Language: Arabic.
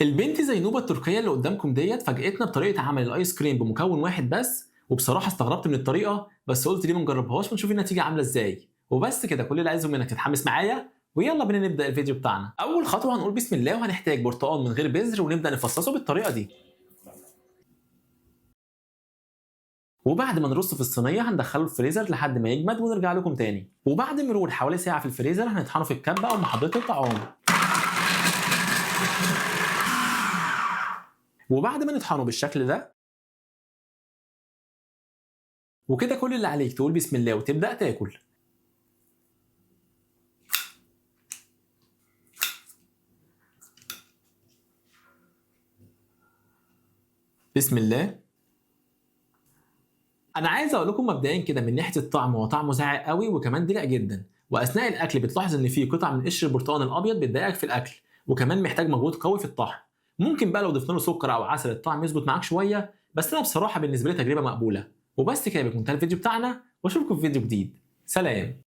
البنت زينوبة التركية اللي قدامكم ديت فاجئتنا بطريقة عمل الايس كريم بمكون واحد بس، وبصراحة استغربت من الطريقة، بس قلت ليه ما نجربهاش ونشوف النتيجة عاملة ازاي. وبس كده، كل اللي عايزه منك تتحمس معايا، ويلا بينا نبدأ الفيديو بتاعنا. أول خطوة هنقول بسم الله، وهنحتاج برتقال من غير بذر ونبدأ نفصصه بالطريقة دي. وبعد ما نرصه في الصينية هندخله الفريزر لحد ما يجمد ونرجع لكم تاني. وبعد مرور حوالي ساعة في الفريزر هنطحنه في الكبة أو محطة الطعام. وبعد ما نطحنه بالشكل ده، وكده كل اللي عليك تقول بسم الله وتبدأ تاكل. بسم الله. انا عايز اقول لكم مبدئيا كده من ناحيه الطعم، هو طعمه زاعق قوي وكمان دلع جدا، واثناء الاكل بتلاحظ ان فيه قطع من قشر البرتقال الابيض بتضايقك في الاكل، وكمان محتاج مجهود قوي في الطحن. ممكن بقى لو ضفنا له سكر او عسل الطعم يظبط معاك شويه، بس انا بصراحه بالنسبه لي تجربه مقبوله. وبس كده بيكون انتهى الفيديو بتاعنا، واشوفكم في فيديو جديد. سلام.